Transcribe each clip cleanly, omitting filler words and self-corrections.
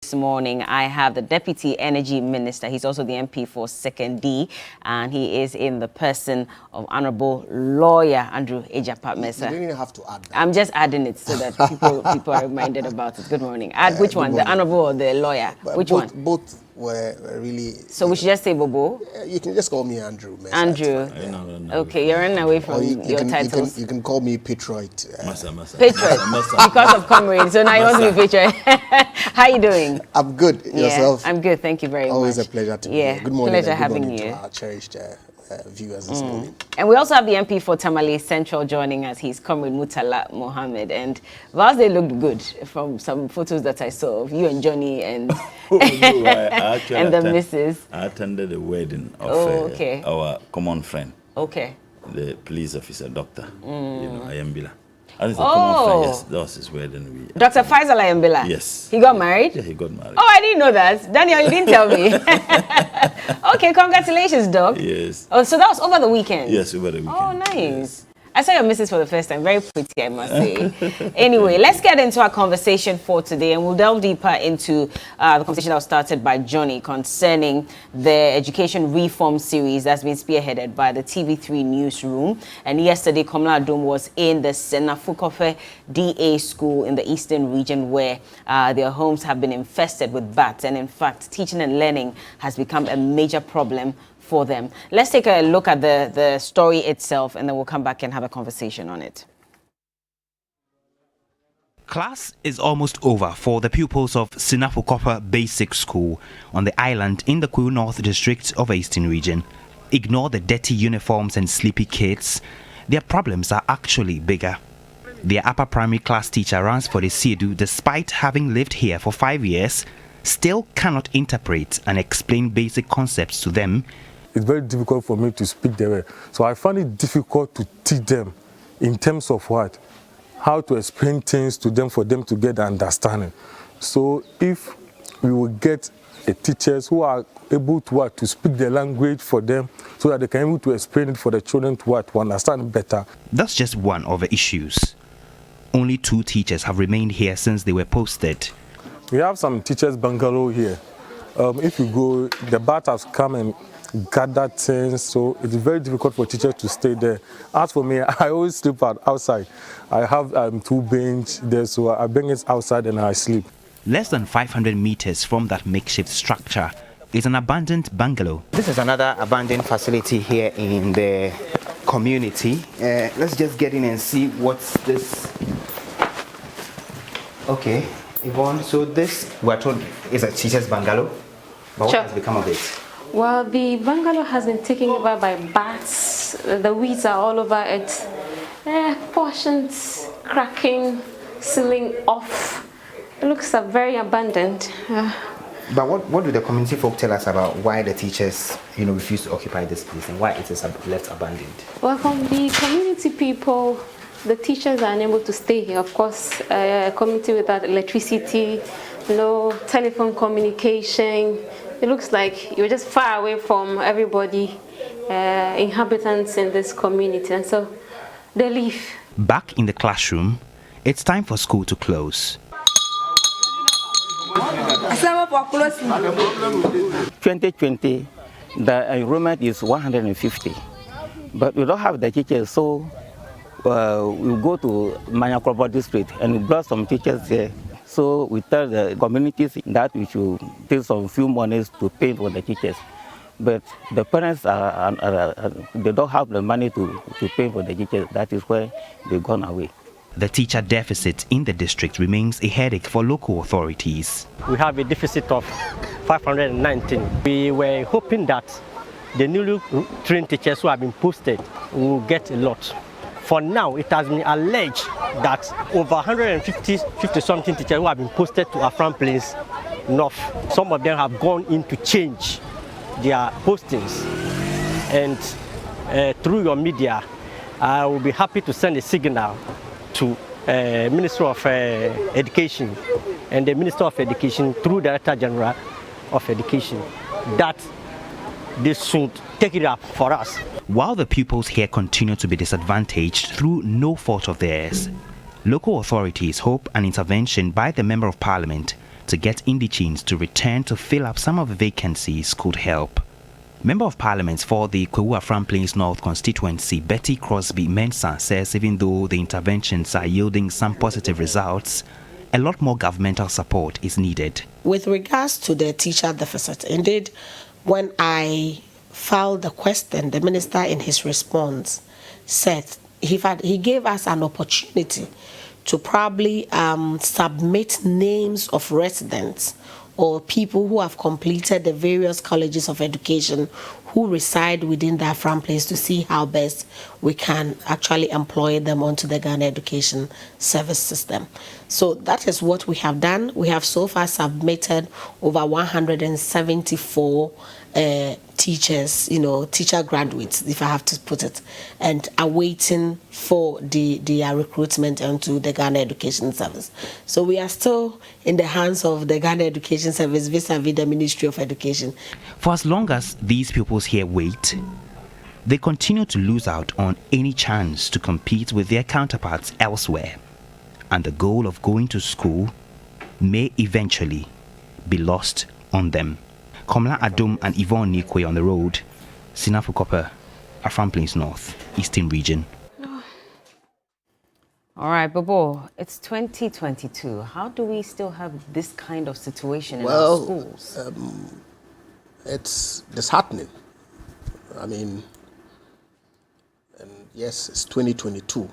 This morning, I have the Deputy Energy Minister. He's also the MP for 2nd D, and he is in the person of Honourable Lawyer Andrew Ejapamesa. You didn't have to add that. I'm just adding it so that people are reminded about it. Good morning. Add which one, the Honourable or the Lawyer? Which one? Both were really... So we should just say Bobo? You can just call me Andrew. Andrew. No. Okay, you're running away from your titles. You can call me Patriot. Patriot, because of comrade. So now you want to be Patriot. How you doing? I'm good. Yourself? I'm good. Thank you very Always much. Always a pleasure to be here. Good morning. Pleasure having you. To our cherished viewers this morning. And we also have the MP for Tamale Central joining us. He's Comrade Mutala Mohammed. And whilst they looked good from some photos that I saw of you and Johnny and and the missus. I attended the wedding of our common friend. Okay. The police officer, doctor. You know, Ayambila. And it's a common friend, yes. That was his wedding. Dr. Faisal Ayambila? Yes. He got married? Yeah, he got married. Oh, I didn't know that. Daniel, you didn't tell me. Okay, congratulations, Doc. Yes. Oh, so that was over the weekend? Yes, over the weekend. Oh, nice. Yes. I saw your missus for the first time. Very pretty, I must say. Anyway, let's get into our conversation for today, and we'll delve deeper into the conversation that was started by Johnny concerning the education reform series that's been spearheaded by the TV3 newsroom. And yesterday, Komla Adom was in the Senafukofe DA school in the eastern region where their homes have been infested with bats. And in fact, teaching and learning has become a major problem for them. Let's take a look at the story itself, and then we'll come back and have a conversation on it. Class is almost over for the pupils of Sinafukopa Basic School on the island in the Kwu North District of Eastern Region. Ignore the dirty uniforms and sleepy kids. Their problems are actually bigger. Their upper primary class teacher runs for the Siedu despite having lived here for 5 years, still cannot interpret and explain basic concepts to them. It's very difficult for me to speak their way. So I find it difficult to teach them in terms of what? How to explain things to them for them to get the understanding. So if we will get teachers who are able to speak the language for them so that they can be able to explain it for the children to understand better. That's just one of the issues. Only 2 teachers have remained here since they were posted. We have some teachers bungalow here. If you go, the bat has come and gathered things, so it's very difficult for teachers to stay there. As for me, I always sleep outside. I have 2 benches there, so I bring it outside and I sleep. Less than 500 meters from that makeshift structure is an abandoned bungalow. This is another abandoned facility here in the community. Let's just get in and see what's this. Okay, Yvonne, so this, we're told, is a teacher's bungalow, but what has become of it? Well, the bungalow has been taken over by bats. The weeds are all over it. Portions cracking, sealing off. It looks very abandoned. But what do the community folk tell us about why the teachers, refuse to occupy this place and why it is left abandoned? Well, from the community people, the teachers are unable to stay here. Of course, a community without electricity, no telephone communication. It looks like you're just far away from everybody, inhabitants in this community, and so they leave. Back in the classroom, it's time for school to close. 2020, the enrollment is 150, but we don't have the teachers, so we go to Manyakrobo district and we brought some teachers there. So we tell the communities that we should take some few monies to pay for the teachers. But the parents, they don't have the money to pay for the teachers. That is why they've gone away. The teacher deficit in the district remains a headache for local authorities. We have a deficit of 519. We were hoping that the newly trained teachers who have been posted will get a lot. For now, it has been alleged that over 150-something teachers who have been posted to Afram Plains North, some of them have gone in to change their postings. And through your media, I will be happy to send a signal to Minister of Education and the Minister of Education through Director General of Education that they should take it up for us. While the pupils here continue to be disadvantaged through no fault of theirs, local authorities hope an intervention by the Member of Parliament to get indigenes to return to fill up some of the vacancies could help. Member of Parliament for the Kwewu-Afram Plains North constituency, Betty Crosby Mensah, says even though the interventions are yielding some positive results, a lot more governmental support is needed. With regards to the teacher deficit, indeed, when I filed the question, the minister in his response said he gave us an opportunity to probably submit names of residents or people who have completed the various colleges of education who reside within the Afram place to see how best we can actually employ them onto the Ghana Education Service System. So that is what we have done. We have so far submitted over 174 teachers, teacher graduates, if I have to put it, and are waiting for their recruitment onto the Ghana Education Service. So we are still in the hands of the Ghana Education Service vis-a-vis the Ministry of Education. For as long as these pupils here wait, they continue to lose out on any chance to compete with their counterparts elsewhere, and the goal of going to school may eventually be lost on them. Komla Adum and Yvonne Nikwe on the road, Sinafu Copper, Afram Plains North, Eastern Region. All right, Bobo, it's 2022. How do we still have this kind of situation in our schools? It's disheartening. I mean, and yes, it's 2022.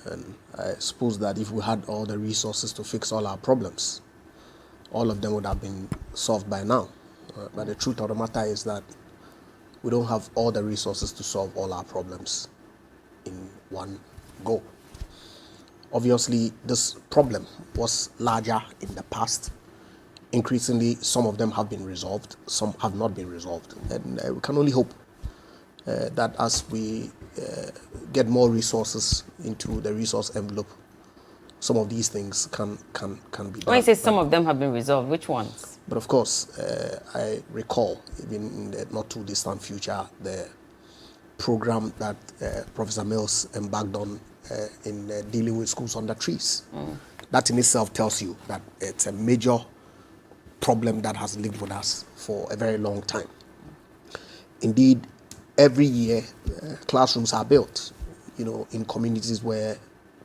And I suppose that if we had all the resources to fix all our problems, all of them would have been solved by now. But the truth of the matter is that we don't have all the resources to solve all our problems in one go. Obviously, this problem was larger in the past. Increasingly, some of them have been resolved, some have not been resolved. And we can only hope that as we get more resources into the resource envelope, some of these things can be done. When you say some of them have been resolved, which ones? But of course, I recall, even in the not too distant future, the program that Professor Mills embarked on in dealing with schools under trees. That in itself tells you that it's a major problem that has lived with us for a very long time. Indeed, every year, classrooms are built, in communities where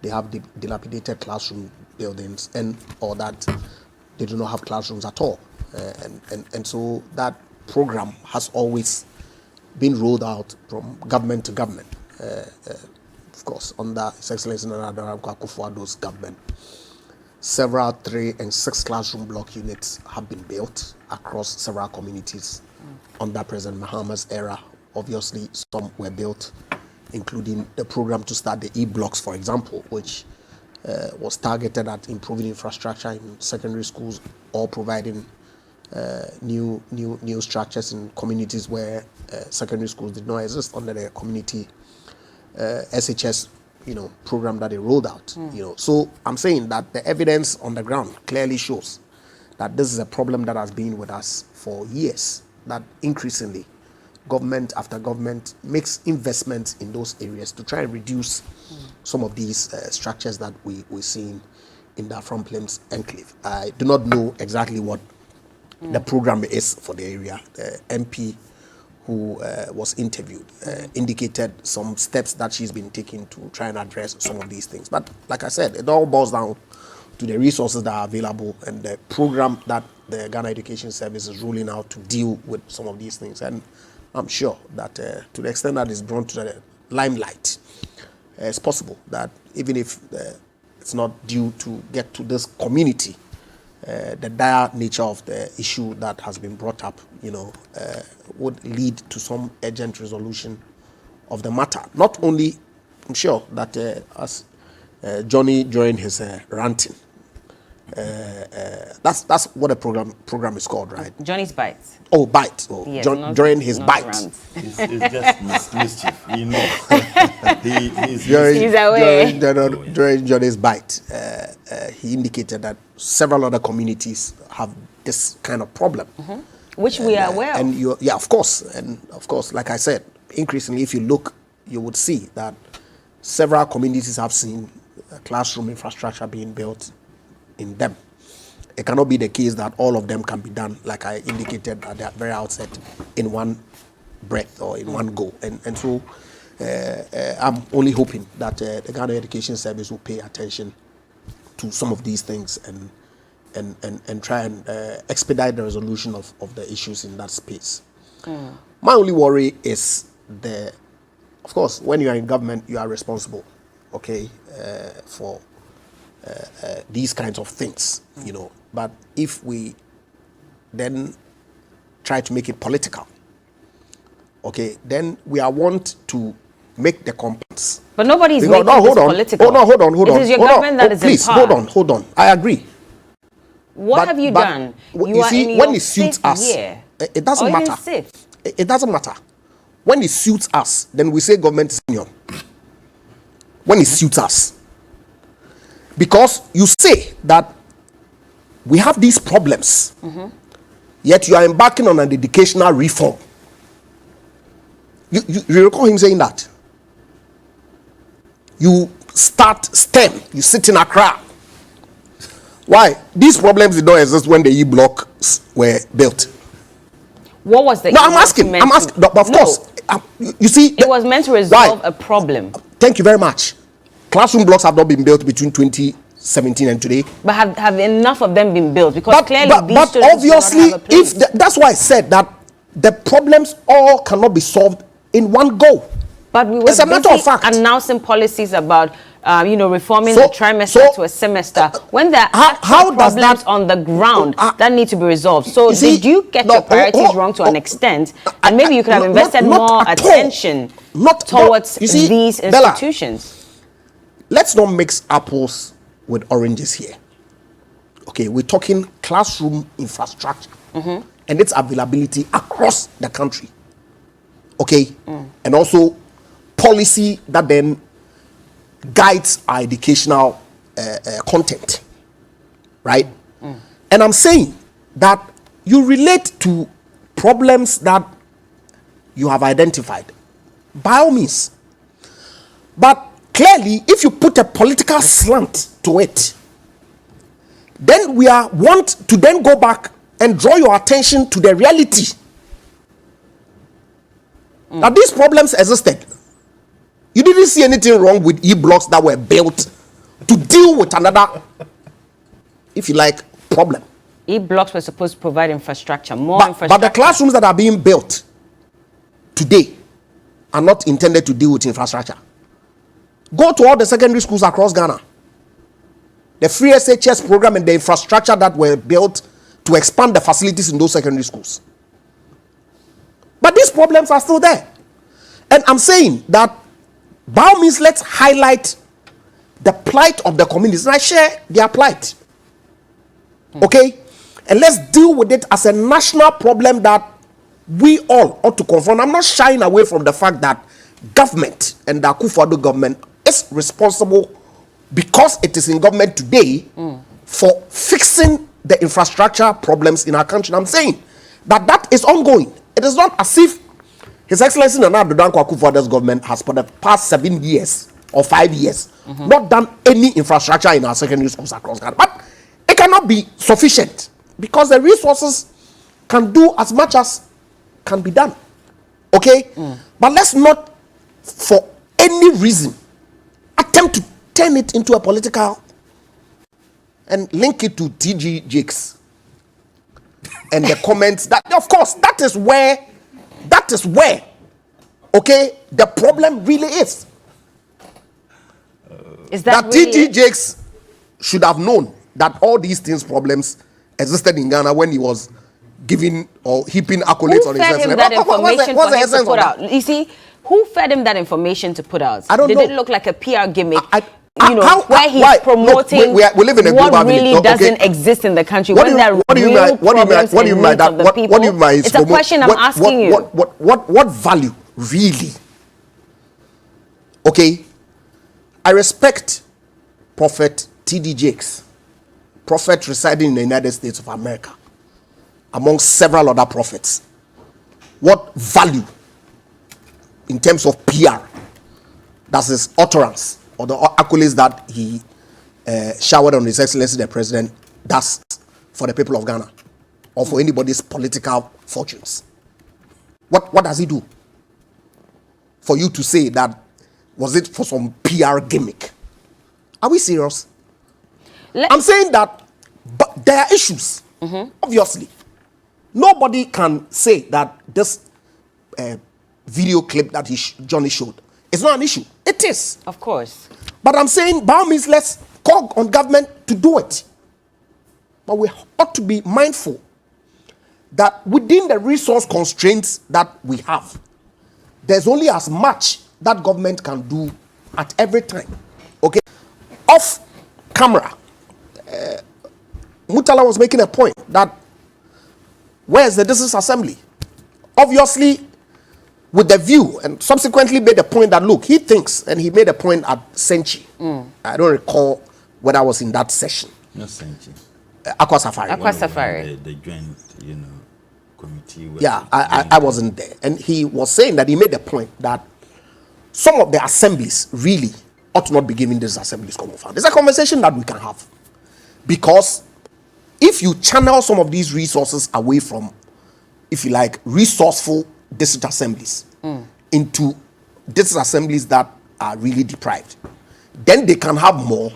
they have dilapidated classroom buildings or that they do not have classrooms at all. And so that program has always been rolled out from government to government. Of course, under His Excellency Nana Addo Akufo-Addo's government, several 3 and 6 classroom block units have been built across several communities under President Mahama's era. Obviously, some were built, including the program to start the E-blocks, for example, which was targeted at improving infrastructure in secondary schools or providing new structures in communities where secondary schools did not exist under the community SHS program that they rolled out. So I'm saying that the evidence on the ground clearly shows that this is a problem that has been with us for years, that increasingly government after government makes investments in those areas to try and reduce some of these structures that we're seeing in the Afram Plains enclave. I do not know exactly what the program is for the area. The MP who was interviewed indicated some steps that she's been taking to try and address some of these things. But like I said, it all boils down to the resources that are available and the program that the Ghana Education Service is rolling out to deal with some of these things. And I'm sure that to the extent that it's brought to the limelight, it's possible that even if it's not due to get to this community, the dire nature of the issue that has been brought up, would lead to some urgent resolution of the matter. Not only, I'm sure that as Johnny during his ranting, that's what a program is called, right? Johnny's Bites. Oh, Bite. Oh, Yes, during his bite. It's just mischief, He's away. During Johnny's bite, he indicated that several other communities have this kind of problem. Which we are aware of. Yeah, of course. And of course, like I said, increasingly, if you look, you would see that several communities have seen classroom infrastructure being built in them. it cannot be the case that all of them can be done, like I indicated at the very outset, in one breath or in one go. And so I'm only hoping that the Ghana Education Service will pay attention to some of these things and try and expedite the resolution of the issues in that space. My only worry is of course, when you are in government, you are responsible, okay, for these kinds of things, you know. But if we then try to make it political, okay, then we are want to make the complaints. But nobody is making this political. Hold on. It is your government that is in power. Please, hold on. I agree. What have you done? You see, when it suits us, it doesn't matter. It doesn't matter. When it suits us, then we say government is union. When it suits us. Because you say that we have these problems, yet you are embarking on an educational reform. You recall him saying that? You start STEM, you sit in Accra. Why? These problems did not exist when the E-blocks were built. What was the... No, I'm asking, but of course, you see... It was meant to resolve a problem. Thank you very much. Classroom blocks have not been built between 2017 and today. But have enough of them been built? Because clearly these students obviously, do not have a place. that's why I said that the problems all cannot be solved in one go. But we were it's a matter of fact. Announcing policies about reforming the trimester to a semester when there are problems on the ground that need to be resolved. So did you get your priorities wrong to an extent? And maybe you could have invested more attention towards these institutions. Bella, let's not mix apples with oranges here. Okay, we're talking classroom infrastructure and its availability across the country. Okay, and also policy that then guides our educational content, right? And I'm saying that you relate to problems that you have identified, by all means. But clearly, if you put a political slant to it, then we want to then go back and draw your attention to the reality. Now, these problems existed. You didn't see anything wrong with E-blocks that were built to deal with another, if you like, problem. E-blocks were supposed to provide infrastructure, infrastructure. But the classrooms that are being built today are not intended to deal with infrastructure. Go to all the secondary schools across Ghana. The free SHS program and the infrastructure that were built to expand the facilities in those secondary schools. But these problems are still there. And I'm saying that by all means, let's highlight the plight of the communities. And I share their plight. Okay? And let's deal with it as a national problem that we all ought to confront. I'm not shying away from the fact that government and the Akufo-Addo government is responsible because it is in government today for fixing the infrastructure problems in our country. And I'm saying that is ongoing. It is not as if His Excellency Nana Addo Dankwa Akufo-Addo's government has for the past 7 years or 5 years not done any infrastructure in our secondary schools across Ghana. But it cannot be sufficient because the resources can do as much as can be done. Okay? But let's not, for any reason, attempt to turn it into a political and link it to TG Jakes and the comments that, of course, that is where, okay, the problem really is. Is that really TG Jakes should have known that all these problems existed in Ghana when he was giving or heaping accolades on his Who fed him that information for him to put out? You see, who fed him that information to put out? I don't know. Did it look like a PR gimmick? Where he's promoting we live in a what really doesn't exist in the country. What do you mean by that? It's a question I'm asking you. What value really? Okay, I respect Prophet T.D. Jakes, prophet residing in the United States of America, among several other prophets. What value in terms of PR does his utterance or the accolades that he showered on His Excellency the President does for the people of Ghana or for anybody's political fortunes? What does he do? For you to say that, was it for some PR gimmick? Are we serious? I'm saying that, but there are issues, obviously. Nobody can say that this video clip that Johnny showed is not an issue. It is. Of course. But I'm saying, by all means, let's call on government to do it. But we ought to be mindful that within the resource constraints that we have, there's only as much that government can do at every time. Okay? Off camera, Mutala was making a point that where's the District Assembly? Obviously, with the view, and subsequently made the point that, look, he thinks, and he made a point at Senchi. I don't recall whether I was in that session. Not Senchi. Aqua Safari. Aqua Safari. The joint, committee. Yeah, I wasn't there. And he was saying that he made the point that some of the assemblies really ought not be giving these assemblies common fund. It's a conversation that we can have. Because if you channel some of these resources away from, if you like, resourceful district assemblies into district assemblies that are really deprived, then they can have more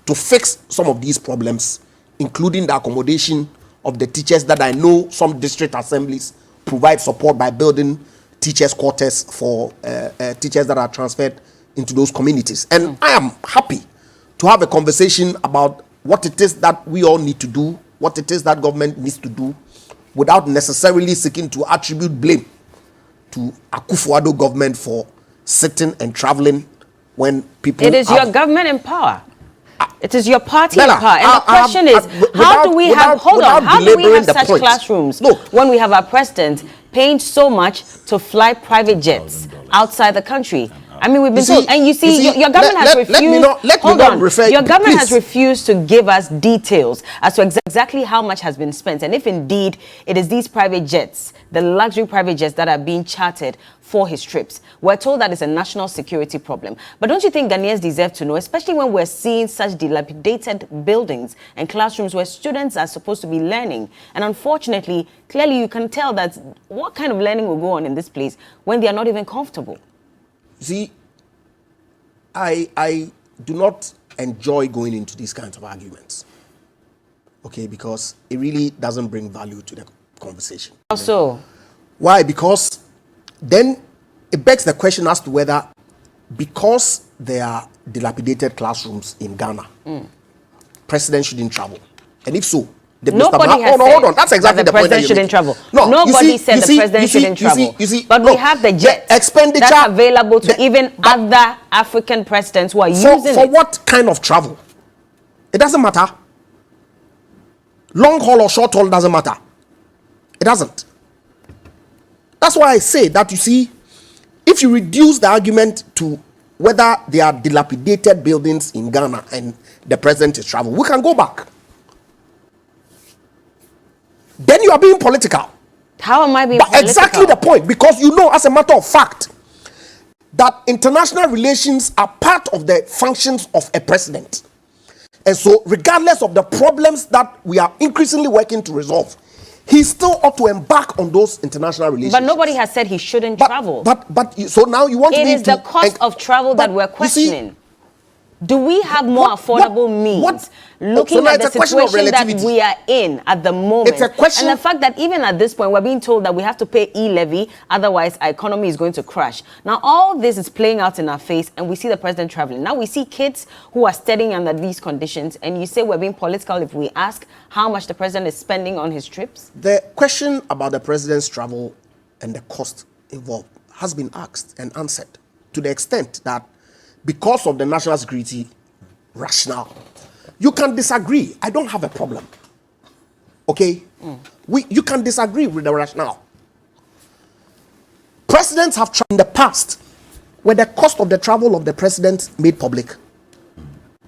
to fix some of these problems, including the accommodation of the teachers that I know some district assemblies provide support by building teachers' quarters for teachers that are transferred into those communities. And I am happy to have a conversation about what it is that we all need to do, what it is that government needs to do, without necessarily seeking to attribute blame to Akufo-Addo government for sitting and traveling when people... It is your government in power. It is your party in Bella, power. And the question is, how do we have such classrooms when we have our president paying so much to fly private jets outside the country? I mean, we've been told, and you see, your government has refused. Your government has refused to give us details as to exactly how much has been spent, and if indeed it is these private jets, the luxury private jets that are being chartered for his trips. We're told that it's a national security problem. But don't you think Ghanaians deserve to know, especially when we're seeing such dilapidated buildings and classrooms where students are supposed to be learning? And unfortunately, clearly you can tell that what kind of learning will go on in this place when they are not even comfortable. See, I do not enjoy going into these kinds of arguments, okay, because it really doesn't bring value to the conversation. Also, why? Because then it begs the question as to whether, because there are dilapidated classrooms in Ghana, president shouldn't travel, and if so, nobody has said hold on. That's exactly the point president shouldn't travel. No, nobody said the president shouldn't travel. But we have the jet expenditure that's available to even other African presidents who are using it. For what kind of travel? It doesn't matter. Long haul or short haul doesn't matter. It doesn't. That's why I say that, you see, if you reduce the argument to whether there are dilapidated buildings in Ghana and the president is travel, we can go back. Then you are being political. How am I being political? Exactly the point, because you know, as a matter of fact, that international relations are part of the functions of a president. And so, regardless of the problems that we are increasingly working to resolve, he still ought to embark on those international relations. But nobody has said he shouldn't travel. So now you want it me to... It is the cost of travel that we're questioning. Do we have more affordable means? Looking at the situation that we are in at the moment. It's a question. And the fact that even at this point, we're being told that we have to pay e-levy, otherwise our economy is going to crash. Now, all this is playing out in our face, and we see the president traveling. Now, we see kids who are studying under these conditions, and you say we're being political if we ask how much the president is spending on his trips? The question about the president's travel and the cost involved has been asked and answered to the extent that because of the national security rationale, you can disagree. I don't have a problem. Okay? You can disagree with the rationale. Presidents have traveled in the past where the cost of the travel of the president made public.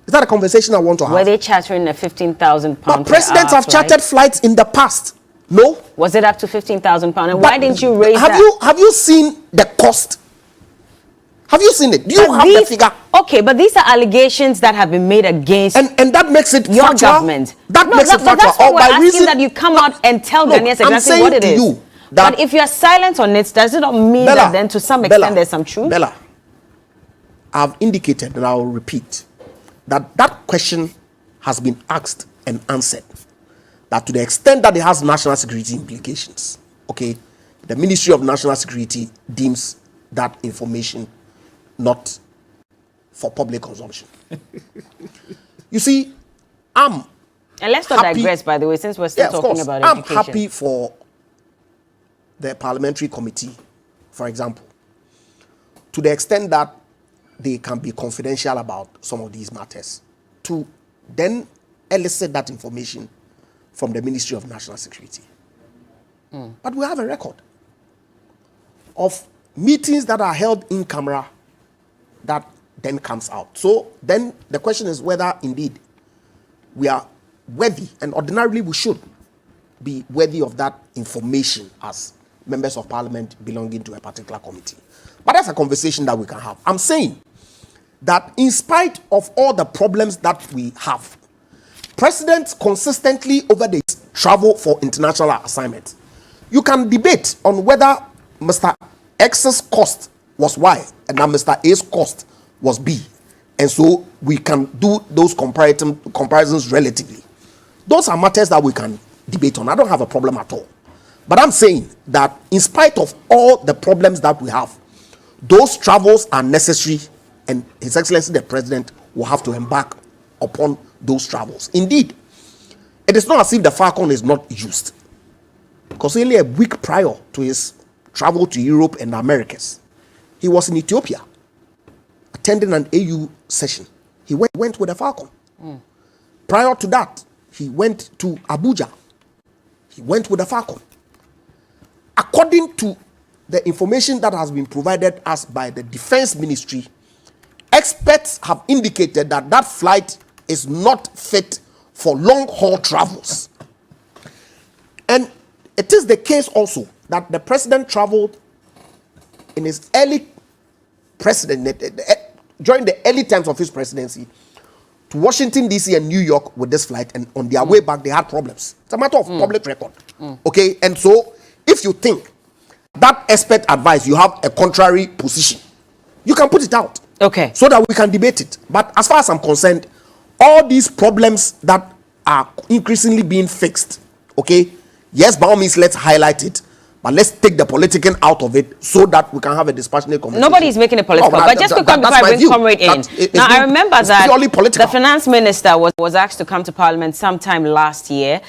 Is that a conversation I want to have? Were they chartering a £15,000? But presidents have chartered flights in the past. No? Was it up to £15,000? And why didn't you raise that? Have you seen the cost? Have you seen it? Do you have the figure? Okay, but these are allegations that have been made against and that makes it your factual? government. That makes it but factual. that's why Or we're by asking reason that you come out and tell Ghanaians I'm exactly saying what it to is. you that But if you are silent on it, does it not mean Bella, that then to some extent Bella, there's some truth? Bella, I've indicated, and I'll repeat, that that question has been asked and answered. That to the extent that it has national security implications, okay, the Ministry of National Security deems that information not for public consumption. You see, and let's not digress, by the way, since we're still talking about education. I'm happy for the parliamentary committee, for example, to the extent that they can be confidential about some of these matters, to then elicit that information from the Ministry of National Security. But we have a record of meetings that are held in camera that then comes out. So then the question is whether indeed we are worthy, and ordinarily we should be worthy of that information as members of parliament belonging to a particular committee. But that's a conversation that we can have. I'm saying that in spite of all the problems that we have, presidents consistently over the travel for international assignments. You can debate on whether Mr. X's cost was Y and now Mr. A's cost was B. And so we can do those comparisons relatively. Those are matters that we can debate on. I don't have a problem at all. But I'm saying that in spite of all the problems that we have, those travels are necessary, and His Excellency the President will have to embark upon those travels. Indeed, it is not as if the Falcon is not used, because only a week prior to his travel to Europe and the Americas, he was in Ethiopia attending an AU session. He went with the Falcon. Prior to that, he went to Abuja. He went with the Falcon. According to the information that has been provided us by the Defense Ministry, experts have indicated that that flight is not fit for long-haul travels. And it is the case also that the president traveled in his early during the early times of his presidency to Washington, D.C. and New York with this flight, and on their way back, they had problems. It's a matter of public record. Okay? And so, if you think that expert advice, you have a contrary position, you can put it out. Okay. So that we can debate it. But as far as I'm concerned, all these problems that are increasingly being fixed, okay, yes, by all means, let's highlight it, but let's take the political out of it so that we can have a dispassionate conversation. Nobody's making it political, but just quickly before I bring Comrade in. Now, I remember that the finance minister was asked to come to Parliament sometime last year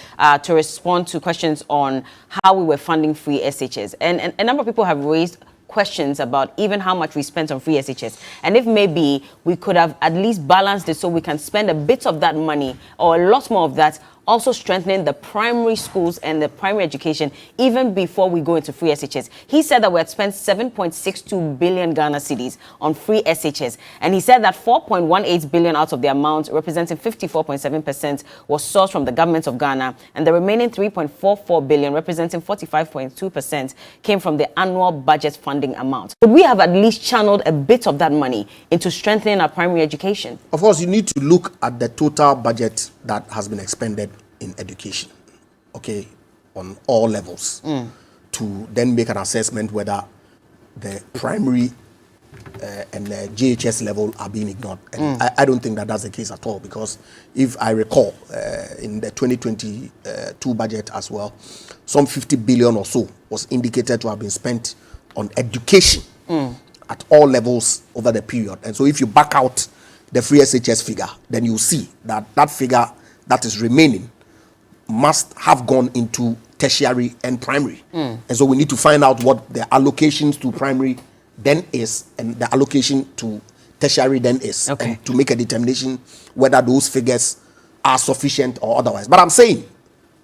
to respond to questions on how we were funding free SHS. And a number of people have raised questions about even how much we spent on free SHS, and if maybe we could have at least balanced it so we can spend a bit of that money or a lot more of that also strengthening the primary schools and the primary education even before we go into free SHS. He said that we had spent 7.62 billion Ghana cedis on free SHS, and he said that 4.18 billion out of the amount, representing 54.7%, was sourced from the government of Ghana, and the remaining 3.44 billion, representing 45.2%, came from the annual budget funding amount. Would we have at least channeled a bit of that money into strengthening our primary education? Of course, you need to look at the total budget that has been expended in education, okay, on all levels, to then make an assessment whether the primary and the JHS level are being ignored. And I don't think that that's the case at all, because if I recall, in the 2022 budget as well, some 50 billion or so was indicated to have been spent on education at all levels over the period. And so if you back out the free SHS figure, then you see that that figure that is remaining must have gone into tertiary and primary. And so we need to find out what the allocations to primary then is and the allocation to tertiary then is, and to make a determination whether those figures are sufficient or otherwise. But I'm saying,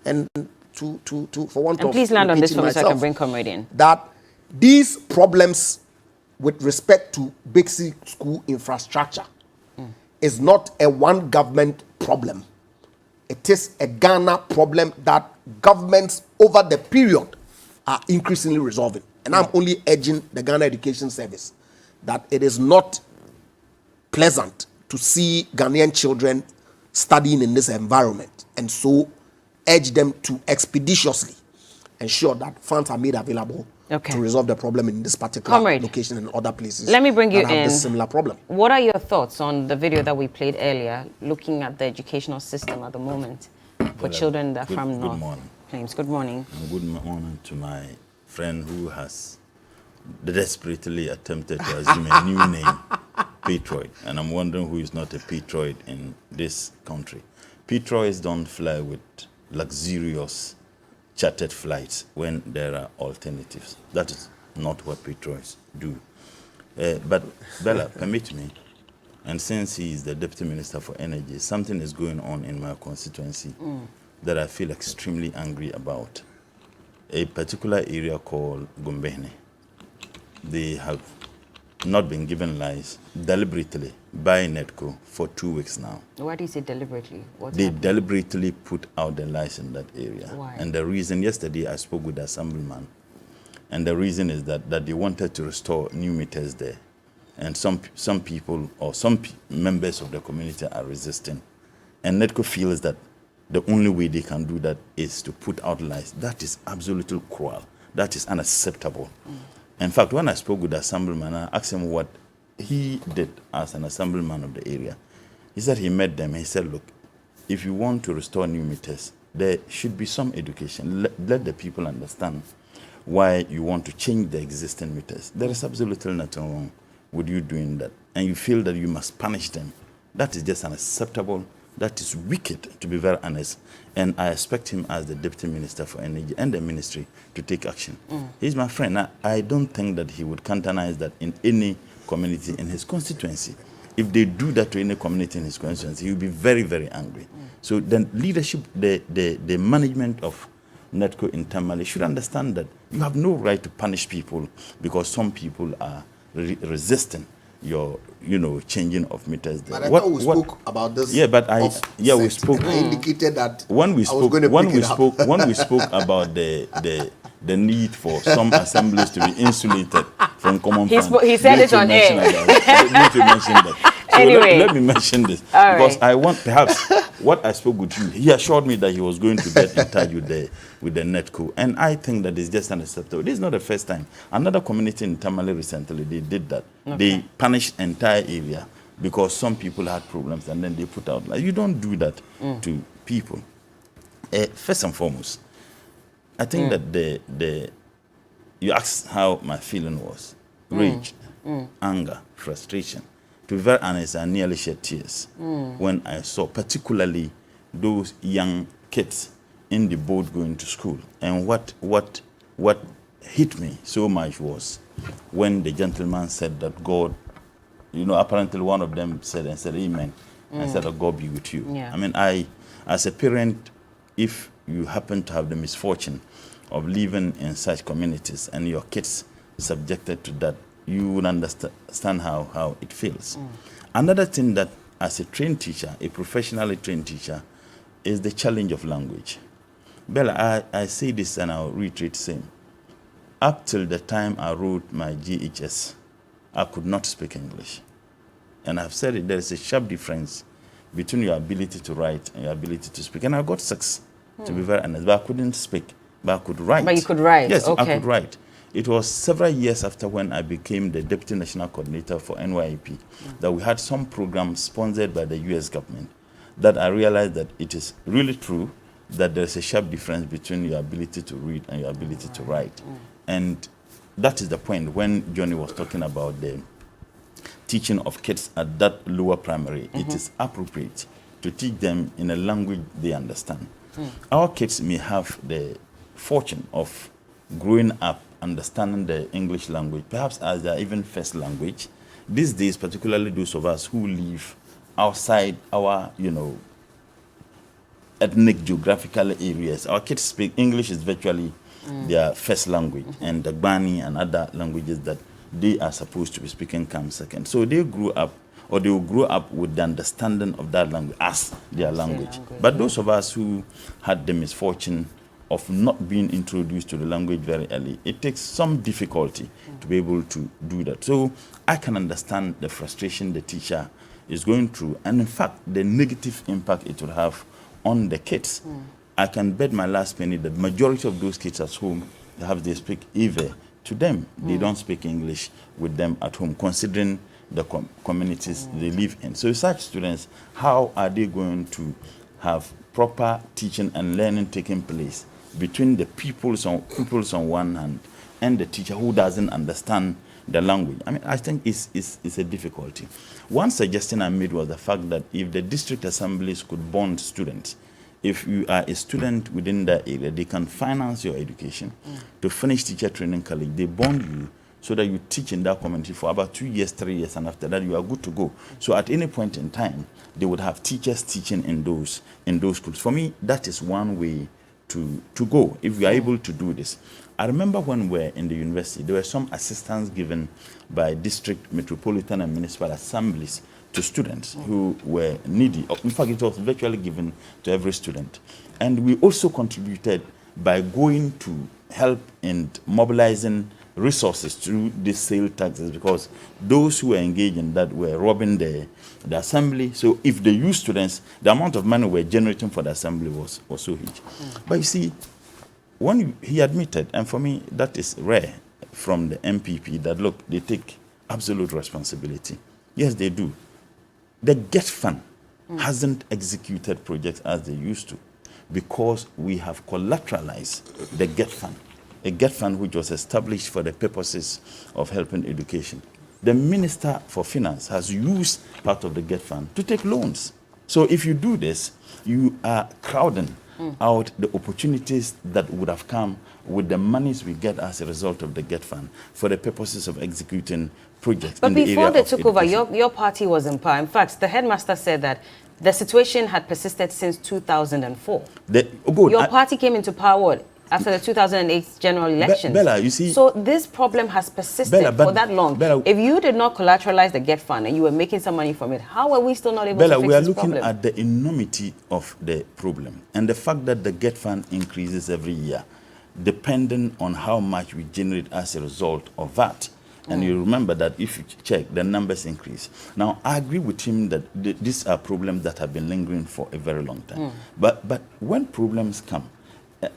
and to for one, and please land on this for me so I can bring Comrade in, that these problems with respect to basic school infrastructure is not a one government problem. It is a Ghana problem that governments over the period are increasingly resolving. And I'm only urging the Ghana Education Service that it is not pleasant to see Ghanaian children studying in this environment, and so urge them to expeditiously ensure that funds are made available to resolve the problem in this particular location and other places. Let me bring you that have this similar problem. What are your thoughts on the video that we played earlier, looking at the educational system at the moment for children that are from North Plains? Good morning. Good morning to my friend who has desperately attempted to assume a new name, Patriot. And I'm wondering who is not a Patriot in this country. Patriots don't fly with luxurious chartered flights when there are alternatives. That is not what Patriots do. But Bella, permit me, and since he is the Deputy Minister for Energy, something is going on in my constituency that I feel extremely angry about. A particular area called Gumbehne. They have not been given license deliberately by NEDCO for 2 weeks now. Why do you say deliberately? They deliberately put out the license in that area. Why? And the reason, yesterday I spoke with the assemblyman, and the reason is that they wanted to restore new meters there. And some people or some members of the community are resisting. And NEDCO feels that the only way they can do that is to put out lights. That is absolutely cruel. That is unacceptable. In fact, when I spoke with the assemblyman, I asked him what he did as an assemblyman of the area. He said he met them and he said, look, if you want to restore new meters, there should be some education. Let the people understand why you want to change the existing meters. There is absolutely nothing wrong with you doing that. And you feel that you must punish them. That is just unacceptable. That is wicked, to be very honest. And I expect him as the Deputy Minister for Energy and the Ministry to take action. He's my friend. I don't think that he would countenance that in any community in his constituency. If they do that to any community in his constituency, he will be very, very angry. So then leadership, the management of NEDCO in Tamale should understand that you have no right to punish people because some people are resisting your, changing of meters there. But I thought we spoke about this. Yeah, but we spoke. I indicated that when we spoke about the need for some assemblies to be insulated from common fund. He said it on air. Need to mention that. So anyway, let me mention this because I want perhaps what I spoke with you. He assured me that he was going to get in touch with the NEDCO, and I think that is just unacceptable. This is not the first time. Another community in Tamale recently they did that. They punished entire area because some people had problems, and then they put out. Like, you don't do that to people. First and foremost, I think that you asked how my feeling was: rage, anger, frustration. To be very honest, I nearly shed tears when I saw particularly those young kids in the boat going to school. And what hit me so much was when the gentleman said that God, apparently one of them said amen. I said that God be with you. Yeah. I mean, as a parent, if you happen to have the misfortune of living in such communities and your kids subjected to that, you would understand how it feels. Another thing that as a trained teacher, a professionally trained teacher, is the challenge of language. Bella, I say this and I'll reiterate the same. Up till the time I wrote my GHS, I could not speak English. And I've said it, there is a sharp difference between your ability to write and your ability to speak. And I got 6, to be very honest, but I couldn't speak, but I could write. But you could write? Yes, okay. I could write. It was several years after when I became the Deputy National Coordinator for NYIP that we had some programs sponsored by the US government that I realized that it is really true that there's a sharp difference between your ability to read and your ability to write. And that is the point when Johnny was talking about the teaching of kids at that lower primary. It is appropriate to teach them in a language they understand. Our kids may have the fortune of growing up understanding the English language, perhaps as their even first language. These days, particularly those of us who live outside our, ethnic geographical areas, our kids speak English is virtually their first language, and the Gbani and other languages that they are supposed to be speaking come second. So they grew up, or they will grow up with the understanding of that language as their language. But those of us who had the misfortune of not being introduced to the language very early, it takes some difficulty to be able to do that. So I can understand the frustration the teacher is going through, and in fact, the negative impact it will have on the kids. I can bet my last penny that the majority of those kids at home, they speak Ewe to them. They don't speak English with them at home, considering the communities they live in. So such students, how are they going to have proper teaching and learning taking place between the pupils on one hand and the teacher who doesn't understand the language? I mean, I think it's a difficulty. One suggestion I made was the fact that if the district assemblies could bond students, if you are a student within that area, they can finance your education to finish teacher training college. They bond you so that you teach in that community for about 2 years, 3 years, and after that you are good to go. So at any point in time, they would have teachers teaching in those schools. For me, that is one way to go if we are able to do this. I remember when we were in the university, there were some assistance given by district, metropolitan, and municipal assemblies to students who were needy. In fact, it was virtually given to every student. And we also contributed by going to help in mobilizing resources through the sale taxes, because those who were engaged in that were robbing the assembly. So if the youth students, the amount of money we're generating for the assembly was so huge. But you see, when he admitted, and for me that is rare from the MPP, that look, they take absolute responsibility. Yes, they do. The GET Fund hasn't executed projects as they used to because we have collateralized the GET Fund, a GET Fund which was established for the purposes of helping education. The Minister for Finance has used part of the GET Fund to take loans. So if you do this, you are crowding out the opportunities that would have come with the monies we get as a result of the GET Fund for the purposes of executing projects. But in the area before they of took over, education. your party was in power. In fact, the headmaster said that the situation had persisted since 2004. Your party came into power after the 2008 general elections. Bella, you see, so this problem has persisted for that long. Bella, if you did not collateralize the GET Fund and you were making some money from it, how are we still not able to fix this problem? we are looking at the enormity of the problem and the fact that the GET Fund increases every year, depending on how much we generate as a result of that. And you remember that if you check, the numbers increase. Now, I agree with him that these are problems that have been lingering for a very long time. But when problems come,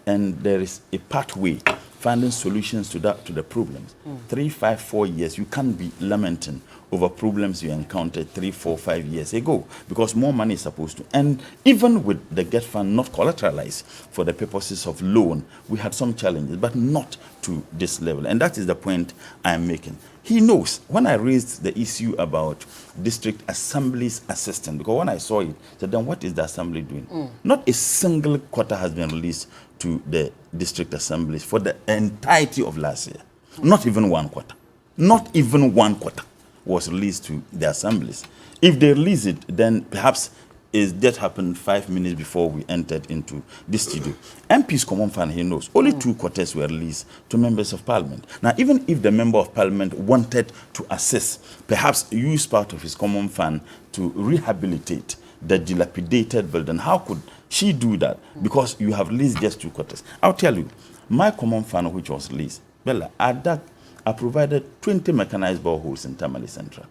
and there is a pathway finding solutions to the problems, 3, 5, 4 years, you can't be lamenting over problems you encountered 3, 4, 5 years ago, because more money is supposed to. And even with the GET Fund not collateralized for the purposes of loan, we had some challenges, but not to this level. And that is the point I am making. He knows when I raised the issue about district assemblies assistant, because when I saw it, I said, then what is the assembly doing? Not a single quarter has been released to the district assemblies for the entirety of last year. Not even one quarter. Not even one quarter was released to the assemblies. If they release it, then perhaps that happened 5 minutes before we entered into this studio. MP's common fund, he knows, only 2 quarters were released to members of parliament. Now, even if the member of parliament wanted to assist, perhaps use part of his common fund to rehabilitate the dilapidated building, how could she do that? Because you have released just 2 quarters. I'll tell you, my common fund, which was released, Bella, at that, I provided 20 mechanized boreholes in Tamale Central.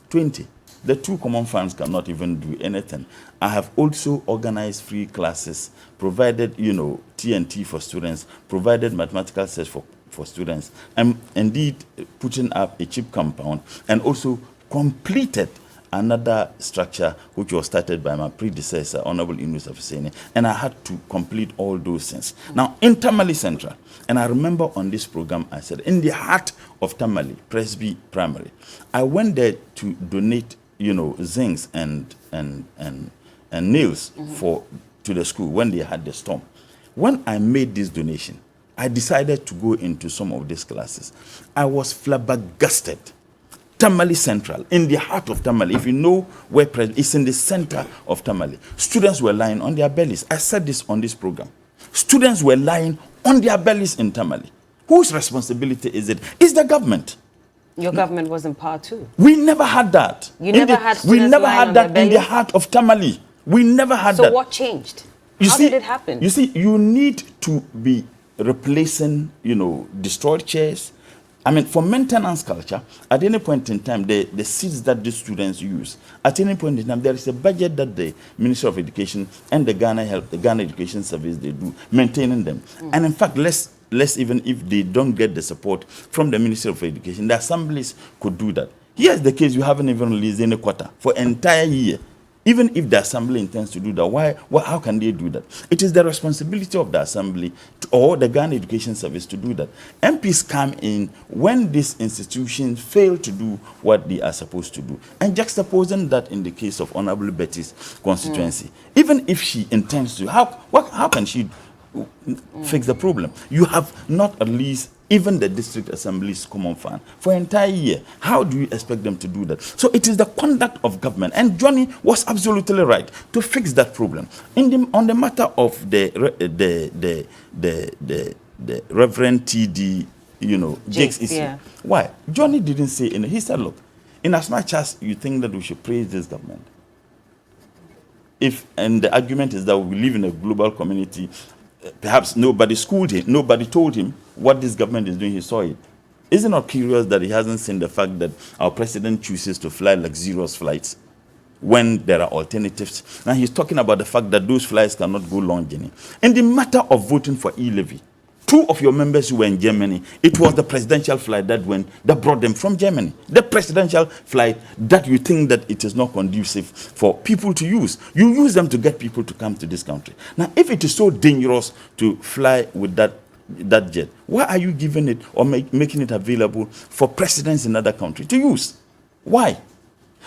20. The 2 common funds cannot even do anything. I have also organized free classes, provided, TNT for students, provided mathematical sets for students, and indeed putting up a cheap compound, and also completed another structure which was started by my predecessor, Honorable Inus Afuseni, and I had to complete all those things. Now, in Tamale Central, and I remember on this program, I said, in the heart of Tamale, Presby Primary, I went there to donate, zincs and nails to the school when they had the storm. When I made this donation, I decided to go into some of these classes. I was flabbergasted. Tamale Central, in the heart of Tamale, if you know where it's in the center of Tamale. Students were lying on their bellies. I said this on this program. Students were lying on their bellies in Tamale. Whose responsibility is it? It's the government. Your government was in power too. We never had that. You never had students We never lying had on that their in the bellies? heart of Tamale. We never had that. So what changed? How did it happen? You see, you need to be replacing, destroyed chairs. I mean, for maintenance culture, at any point in time, the seats that the students use, at any point in time, there is a budget that the Ministry of Education and the Ghana Education Service, they do, maintaining them. And in fact, less even if they don't get the support from the Ministry of Education, the assemblies could do that. Here's the case: you haven't even released any quota for an entire year. Even if the assembly intends to do that, how can they do that? It is the responsibility of the assembly or the Ghana Education Service to do that. MPs come in when these institutions fail to do what they are supposed to do. And juxtaposing that in the case of Honorable Betty's constituency, even if she intends to, how can she fix the problem? You have not at least even the district assembly's common fund for an entire year. How do you expect them to do that? So it is the conduct of government, and Johnny was absolutely right to fix that problem. On the matter of the Reverend TD, Jake's issue. Yeah. Why? Johnny didn't say anything. He said, look, in as much as you think that we should praise this government, and the argument is that we live in a global community, perhaps nobody schooled him, nobody told him what this government is doing, he saw it. Is it not curious that he hasn't seen the fact that our president chooses to fly luxurious flights when there are alternatives? Now he's talking about the fact that those flights cannot go long journey. In the matter of voting for e-levy, 2 of your members who were in Germany, it was the presidential flight that brought them from Germany. The presidential flight that you think that it is not conducive for people to use. You use them to get people to come to this country. Now, if it is so dangerous to fly with that jet, why are you giving it or making it available for presidents in other countries to use? Why?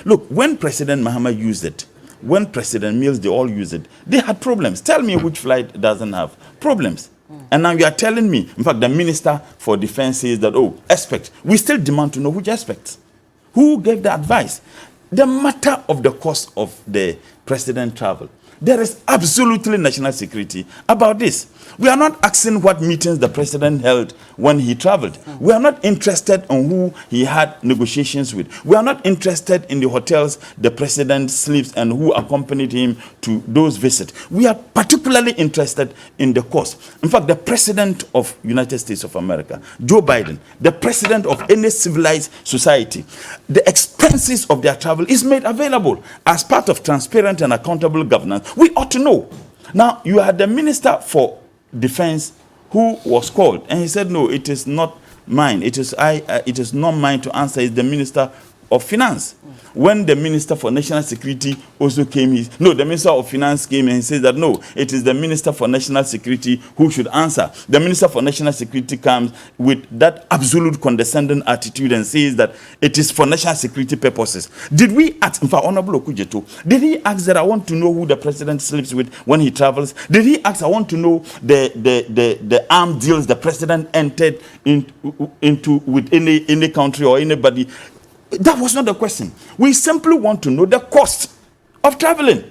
Look, when President Mahama used it, when President Mills, they all used it, they had problems. Tell me which flight doesn't have problems. And now you are telling me, in fact, the Minister for Defense says that, aspect. We still demand to know which aspects. Who gave the advice? The matter of the cost of the president travel. There is absolutely national security about this. We are not asking what meetings the president held when he traveled. We are not interested in who he had negotiations with. We are not interested in the hotels the president sleeps and who accompanied him to those visits. We are particularly interested in the cost. In fact, the president of United States of America, Joe Biden, the president of any civilized society, the expenses of their travel is made available as part of transparent and accountable governance. We ought to know. Now, you had the Minister for Defense who was called, and he said, no, it is not mine. It is not mine to answer. It's the Minister of Finance. When the Minister for National Security also came, the Minister of Finance came and he said that no, it is the Minister for National Security who should answer. The Minister for National Security comes with that absolute condescending attitude and says that it is for national security purposes. Did we ask, in fact, Honorable Okujeto, did he ask that I want to know who the president sleeps with when he travels? Did he ask, I want to know the armed deals the president entered into with any country or anybody? That was not the question. We simply want to know the cost of traveling.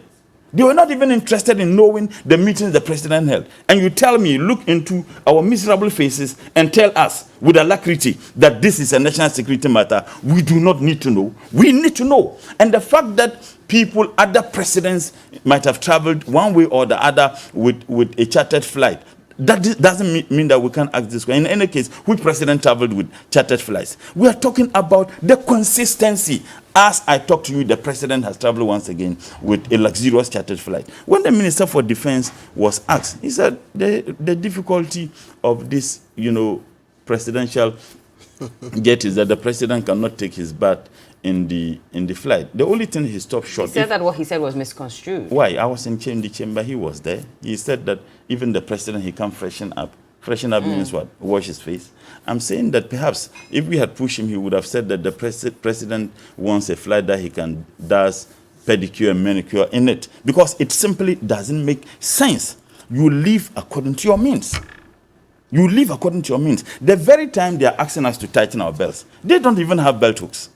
They were not even interested in knowing the meetings the president held. And you tell me, look into our miserable faces and tell us with alacrity that this is a national security matter. We do not need to know. We need to know. And the fact that other presidents might have traveled one way or the other with a chartered flight, that doesn't mean that we can't ask this question. In any case, which president traveled with chartered flights? We are talking about the consistency. As I talk to you, the president has traveled once again with a luxurious chartered flight. When the Minister for Defense was asked, he said the difficulty of this, presidential jet is that the president cannot take his bath in the flight. The only thing he stopped short. He said that what he said was misconstrued. Why? I was in the chamber. He was there. He said that even the president, he can't freshen up. Freshen up means what? Wash his face. I'm saying that perhaps if we had pushed him, he would have said that the president wants a flight that he does pedicure and manicure in it. Because it simply doesn't make sense. You live according to your means. You live according to your means. The very time they are asking us to tighten our belts, they don't even have belt hooks.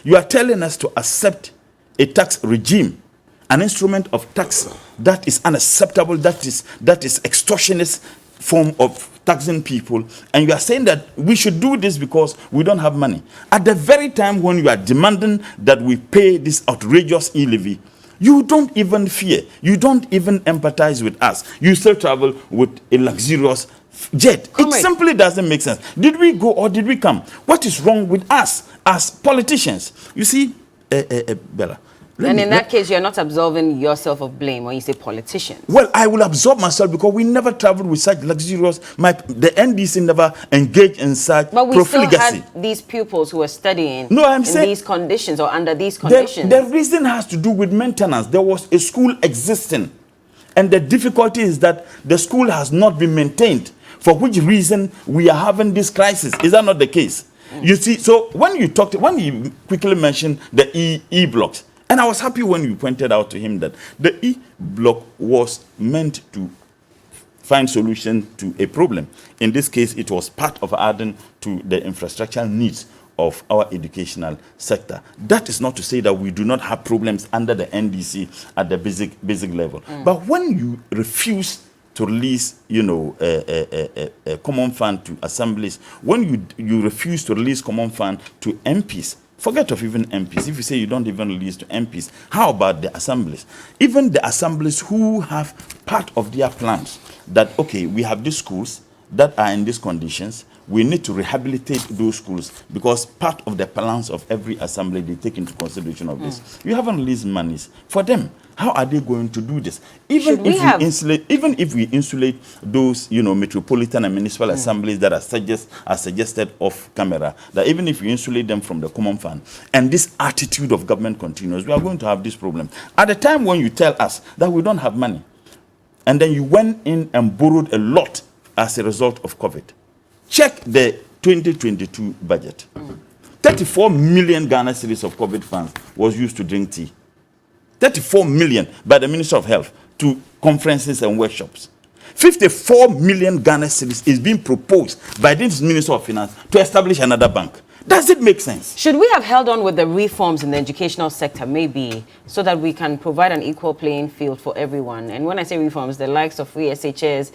You are telling us to accept a tax regime, an instrument of tax that is unacceptable, that is extortionist form of taxing people, and you are saying that we should do this because we don't have money. At the very time when you are demanding that we pay this outrageous e-levy, You don't even fear. You don't even empathize with us. You still travel with a luxurious jet. It simply doesn't make sense. Did we go or did we come? What is wrong with us as politicians? You see, Bella. And in that case, you're not absolving yourself of blame when you say politicians. Well, I will absolve myself because we never traveled with such luxurious. The NDC never engaged in such profligacy. But we still had these pupils who were studying in these conditions or under these conditions. The reason has to do with maintenance. There was a school existing. And the difficulty is that the school has not been maintained, for which reason we are having this crisis. Is that not the case? You see, so when you quickly mentioned the E blocks, and I was happy when you pointed out to him that the E block was meant to find solution to a problem. In this case, it was part of adding to the infrastructural needs of our educational sector. That is not to say that we do not have problems under the NDC at the basic level. But when you refuse to release, a common fund to assemblies, when you refuse to release common fund to MPs, forget of even MPs. If you say you don't even release to MPs, how about the assemblies? Even the assemblies who have part of their plans that, okay, we have these schools that are in these conditions, we need to rehabilitate those schools because part of the plans of every assembly, they take into consideration of this. You haven't released monies for them. How are they going to do this? Even if we insulate those, metropolitan and municipal assemblies that are suggested off camera, that even if we insulate them from the common fund, and this attitude of government continues, we are going to have this problem. At the time when you tell us that we don't have money, and then you went in and borrowed a lot as a result of COVID, check the 2022 budget. 34 million Ghana cedis of COVID funds was used to drink tea. 34 million by the Minister of Health to conferences and workshops. 54 million Ghana cedis is being proposed by this Minister of Finance to establish another bank. Does it make sense? Should we have held on with the reforms in the educational sector, maybe, so that we can provide an equal playing field for everyone? And when I say reforms, the likes of free SHS,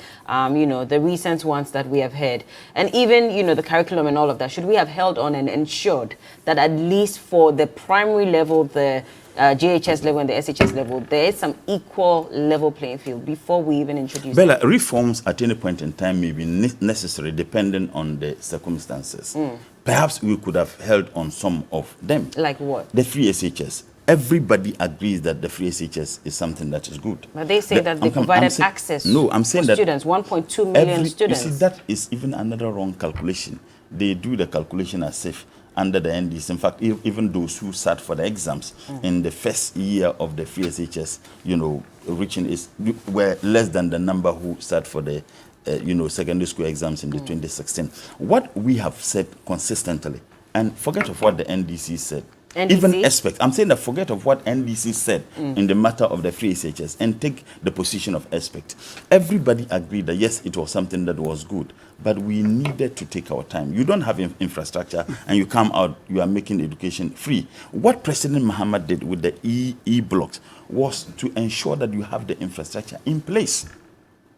the recent ones that we have had, and even, the curriculum and all of that, should we have held on and ensured that at least for the primary level, the JHS level and the SHS level, there is some equal level playing field before we even introduce Bella, reforms at any point in time may be necessary depending on the circumstances. Perhaps we could have held on some of them. Like what? The free SHS. Everybody agrees that the free SHS is something that is good. But they say that they provided access I'm saying for students, 1.2 million students. You see, that is even another wrong calculation. They do the calculation as if under the NDC. In fact, even those who sat for the exams in the first year of the free SHS, were less than the number who sat for the secondary school exams in the 2016. What we have said consistently, and forget of what the NDC said, even aspect. I'm saying that forget of what NDC said in the matter of the free SHS and take the position of aspect. Everybody agreed that yes, it was something that was good, but we needed to take our time. You don't have infrastructure and you come out, you are making education free. What President Muhammad did with the E blocks was to ensure that you have the infrastructure in place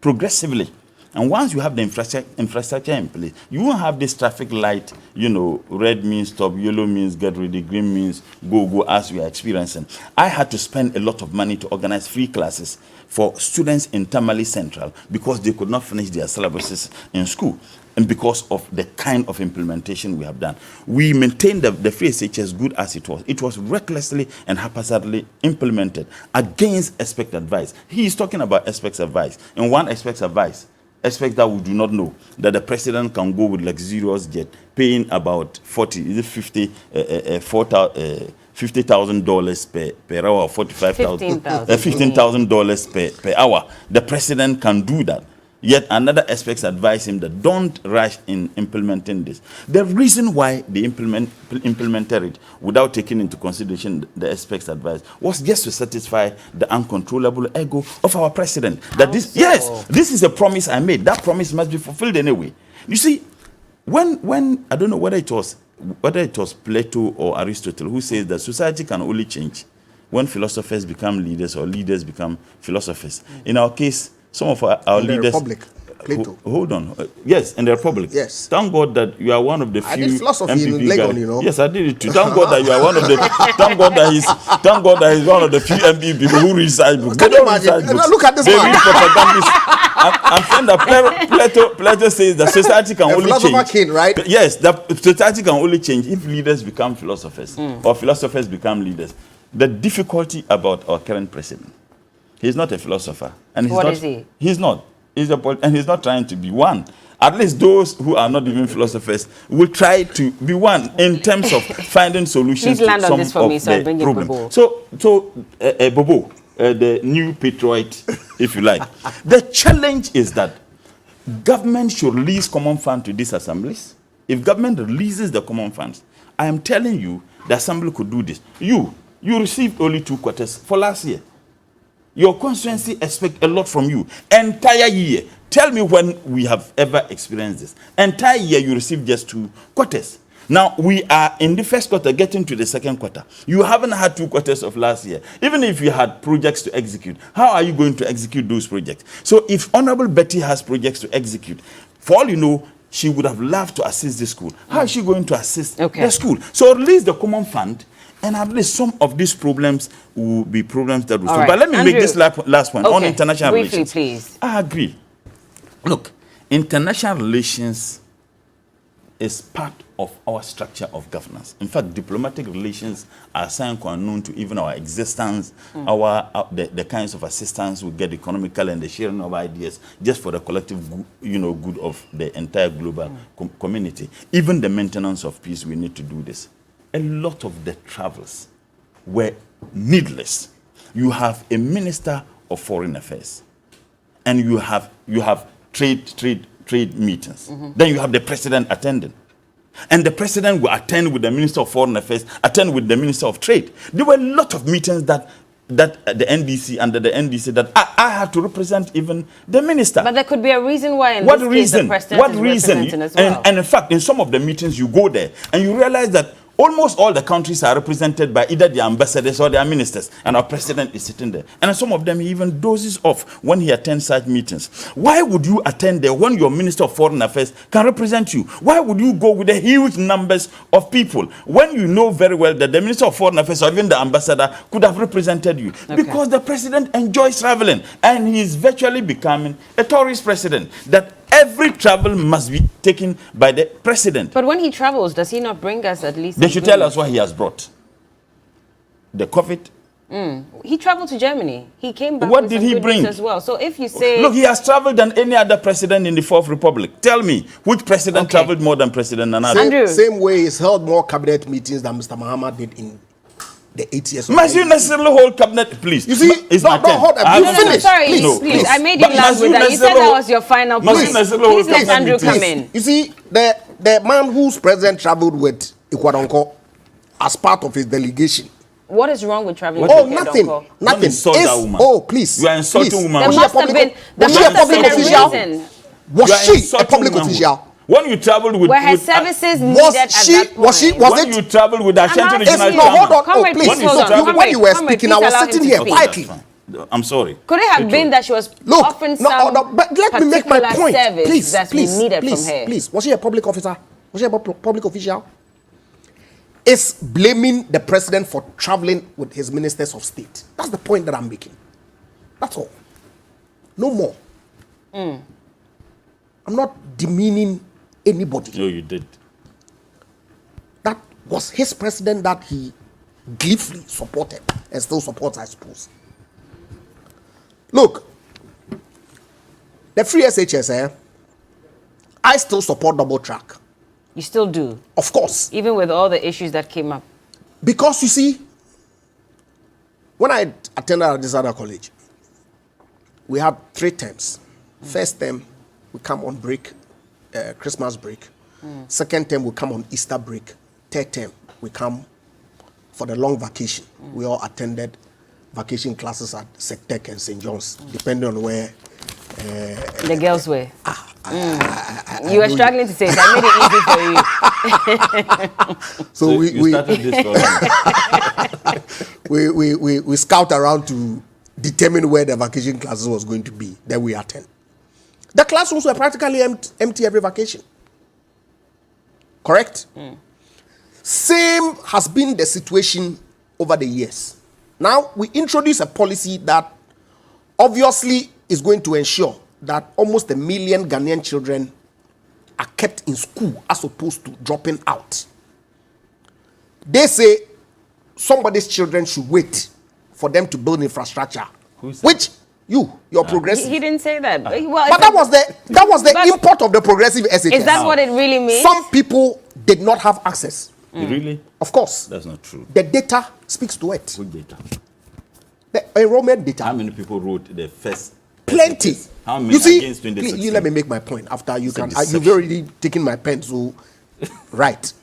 progressively. And once you have the infrastructure in place, you won't have this traffic light, red means stop, yellow means get ready, green means go, as we are experiencing. I had to spend a lot of money to organize free classes for students in Tamale Central because they could not finish their syllabuses in school. And because of the kind of implementation we have done, we maintained the free SHS good as it was. It was recklessly and haphazardly implemented against expert advice. He is talking about expert advice. In one expert advice, expect that we do not know that the president can go with luxurious jet paying about $50,000 per hour, $15,000 per hour. The president can do that. Yet another aspect advise him that don't rush in implementing this. The reason why they implemented it without taking into consideration the aspects advice was just to satisfy the uncontrollable ego of our president. That this is a promise I made. That promise must be fulfilled anyway. You see, when I don't know whether it was Plato or Aristotle who says that society can only change when philosophers become leaders or leaders become philosophers. In our case, some of our leaders, Plato. Hold on. Yes, in the Republic. Yes. Thank God that you are one of the few. I did philosophy MPP in Legon, guys. you know. Yes, I did it too. Thank God that you are one of the. Thank God that he's one of the few MPP people who read side books. They don't read side books. Look at this They man. read propagandist. I'm saying that Plato says that society can only change. King, right? Yes, that society can only change if leaders become philosophers or philosophers become leaders. The difficulty about our current president, he's not a philosopher, and he's What not. is he? He's not. And he's not trying to be one. At least those who are not even philosophers will try to be one in terms of finding solutions Please land to on some this for of me, so I'll the bring in problem. Bobo. So Bobo, the new patriot, if you like. The challenge is that government should release common funds to these assemblies. If government releases the common funds, I am telling you, the assembly could do this. You received only 2 quarters for last year. Your constituency expect a lot from you. Entire year. Tell me when we have ever experienced this. Entire year you receive just 2 quarters. Now we are in the first quarter getting to the second quarter. You haven't had 2 quarters of last year. Even if you had projects to execute, how are you going to execute those projects? So if Honorable Betty has projects to execute, for all you know, she would have loved to assist the school. How is she going to assist the school? So release the common fund, and at least some of these problems will be problems that will solve. Right. But let me Andrew, make this last point on international briefly, relations. please. I agree. Look, international relations is part of our structure of governance. In fact, diplomatic relations are sine qua non to even our existence, the kinds of assistance we get economical and the sharing of ideas just for the collective good of the entire global community. Even the maintenance of peace, we need to do this. A lot of the travels were needless. You have a minister of foreign affairs, and you have trade meetings. Then you have the president attending. And the president will attend with the Minister of Foreign Affairs, attend with the Minister of Trade. There were a lot of meetings that the NDC, under the NDC, that I had to represent even the minister. But there could be a reason why in this case the president is representing as well. And in fact, in some of the meetings you go there and you realize that almost all the countries are represented by either their ambassadors or their ministers, and our president is sitting there. And some of them he even dozes off when he attends such meetings. Why would you attend there when your Minister of Foreign Affairs can represent you? Why would you go with the huge numbers of people when you know very well that the Minister of Foreign Affairs or even the ambassador could have represented you? Because the president enjoys traveling, and he is virtually becoming a tourist president. That every travel must be taken by the president. But when he travels, does he not bring us at least? They should tell us what he has brought. The COVID. He traveled to Germany. He came back. What with did some he good bring? news as well? So if you say, look, he has traveled than any other president in the Fourth Republic. Tell me, which president traveled more than President Nana? Same way he's held more cabinet meetings than Mr. Muhammad did in the 8 years. Must you necessarily hold cabinet, please? You see, it's don't hold. Please. I made you laugh with that. You said that was your final point. Please let Andrew come in. You see, the man whose president traveled with Ikwadonko as part of his delegation. What is wrong with traveling? Nothing. Please. You are insulting woman. There must have been a reason. Was she a public official? When you traveled with... Were her services needed at that point? When you traveled with Ashanti Regional Chairman. When you were speaking, I was sitting here quietly. I'm sorry. Could it have been that she was offering some but let me make my point. Please, that we needed from her? Please, was she a public officer? Was she a public official? Is blaming the president for traveling with his ministers of state. That's the point that I'm making. That's all. No more. I'm not demeaning anybody. No, you did. That was his president that he gleefully supported and still supports, I suppose. Look, the free SHS, I still support double track. You still do? Of course. Even with all the issues that came up? Because you see, when I attended at this other college, we had 3 terms. First term, we come on break, Christmas break. Second term, we come on Easter break. Third term, we come for the long vacation. We all attended vacation classes at Sectec and St. John's, depending on where the girls were. You were struggling to say it. I made it easy for you. So you started this for we scout around to determine where the vacation classes was going to be. Then we attend. The classrooms were practically empty every vacation. Correct? Same has been the situation over the years. Now, we introduce a policy that obviously is going to ensure that almost 1 million Ghanaian children are kept in school as opposed to dropping out. They say somebody's children should wait for them to build infrastructure, which you're progressive. He didn't say that. Well, but that was the import of the progressive SHS. Is that what it really means? Some people did not have access. Really? Of course. That's not true. The data speaks to it. What data? The enrollment data. How many people wrote the first? Plenty. How many you see, against 2016? please, you let me make my point after you can. Deception. You've already taken my pen, so right.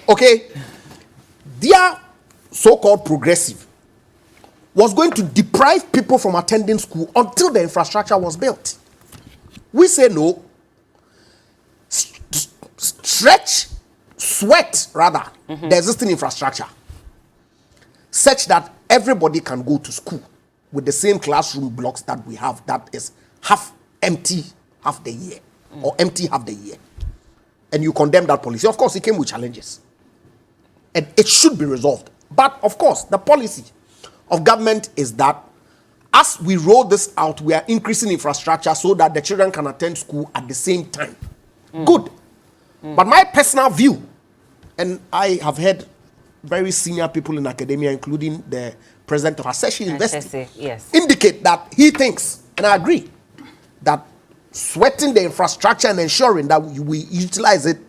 Okay. Their so-called progressive was going to deprive people from attending school until the infrastructure was built. We say no. Sweat the existing infrastructure such that everybody can go to school with the same classroom blocks that we have, that is half empty half the year or empty half the year. And you condemn that policy. Of course, it came with challenges. And it should be resolved. But of course, the policy of government is that as we roll this out, we are increasing infrastructure so that the children can attend school at the same time. Good. But my personal view, and I have heard very senior people in academia, including the president of Aseshi University, indicate that he thinks, and I agree, that sweating the infrastructure and ensuring that we utilize it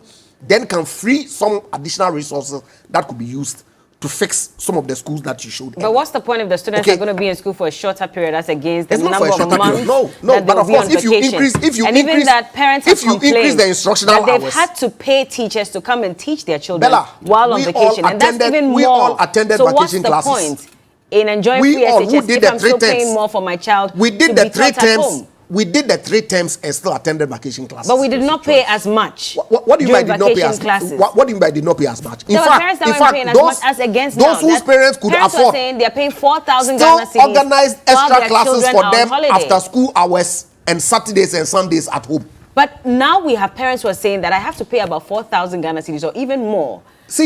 then can free some additional resources that could be used to fix some of the schools that you showed. But what's the point if the students are going to be in school for a shorter period as against the number of months No, that but of course, if you increase that parents have increase the instructional that they've hours, had to pay teachers to come and teach their children Bella, while on vacation, and that's even more. We all attended so vacation what's the classes. point in enjoying free SHS if I'm still paying more for my child we did to the be 3 taught at home? terms. We did the 3 terms and still attended vacation classes. But we did not pay as much. What do you mean by did not pay as much? What do you mean by did not pay as much? In fact, those as those whose parents could afford, are saying they're paying 4,000 still Ghana cedis organized extra classes for them holiday. after school hours and Saturdays and Sundays at home. But now we have parents who are saying that I have to pay about 4,000 Ghana cedis or even more.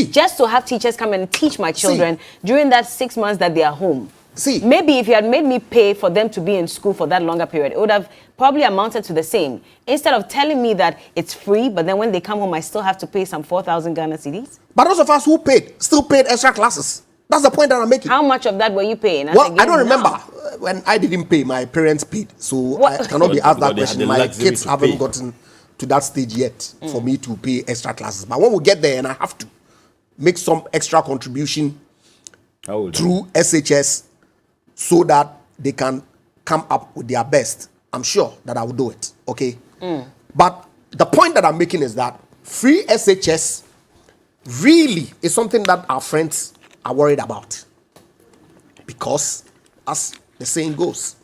Just to have teachers come and teach my children during that 6 months that they are home. Maybe if you had made me pay for them to be in school for that longer period, it would have probably amounted to the same. Instead of telling me that it's free, but then when they come home, I still have to pay some 4,000 Ghana cedis. But those of us who paid still paid extra classes. That's the point that I'm making. How much of that were you paying? Well, I don't remember. When I didn't pay, my parents paid. So I cannot be asked that question. My kids haven't gotten to that stage yet for me to pay extra classes. But when we get there and I have to make some extra contribution through SHS, so that they can come up with their best, I'm sure that I will do it, okay? But the point that I'm making is that free SHS really is something that our friends are worried about. Because, as the saying goes,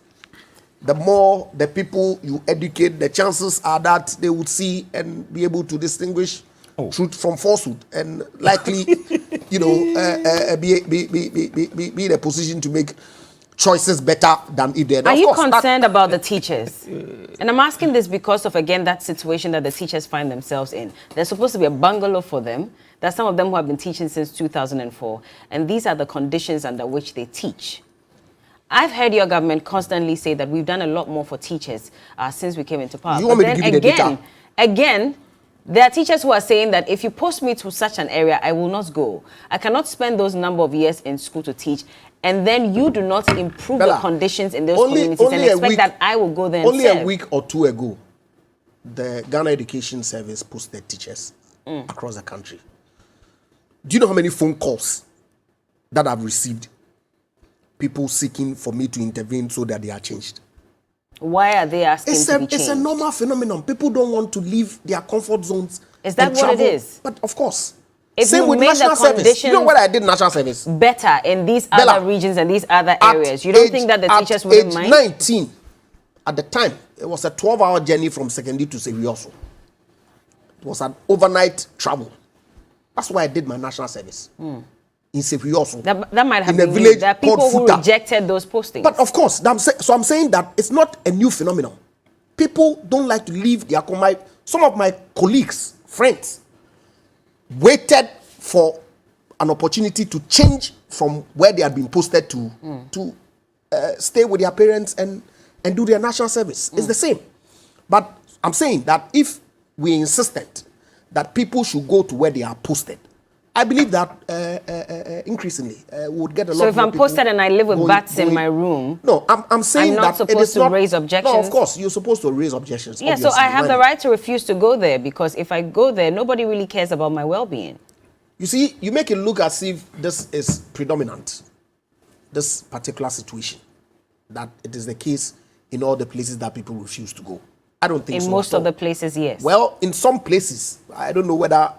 the more the people you educate, the chances are that they would see and be able to distinguish truth from falsehood, and likely, be in a position to make choices better than if they're. Are you concerned about the teachers? And I'm asking this because of, again, that situation that the teachers find themselves in. There's supposed to be a bungalow for them. There's some of them who have been teaching since 2004. And these are the conditions under which they teach. I've heard your government constantly say that we've done a lot more for teachers since we came into power. You want me to give you the data? Again, there are teachers who are saying that if you post me to such an area, I will not go. I cannot spend those number of years in school to teach. And then you do not improve the conditions in those communities and expect that I will go there and serve. Only a week or two ago, the Ghana Education Service posted teachers across the country. Do you know how many phone calls that I've received? People seeking for me to intervene so that they are changed. Why are they asking to be changed? It's a normal phenomenon. People don't want to leave their comfort zones. Is that what it is? But of course. If Same you with made national the service. conditions You know what I did national service? Better in these other regions and these other areas. You don't think that the teachers wouldn't mind? At age 19, at the time, it was a 12-hour journey from secondary to Sevioso. It was an overnight travel. That's why I did my national service. in Sefi also. That might have in a been village there are people called who Futa. rejected those postings. But of course, so I'm saying that it's not a new phenomenon. People don't like to leave their some of my colleagues, friends, waited for an opportunity to change from where they had been posted to stay with their parents and do their national service. It's the same. But I'm saying that if we insistent that people should go to where they are posted, I believe that increasingly we would get a lot. So if more I'm posted and I live with bats in going- my room, no, I'm saying I'm not that it supposed is to not raise objections? No, of course you're supposed to raise objections. yeah, so obviously. I have Why the not? right to refuse to go there, because if I go there, nobody really cares about my well-being. You see, you make it look as if this is predominant, this particular situation, that it is the case in all the places that people refuse to go. I don't think so. In most at of the all. places, yes. Well, in some places, I don't know whether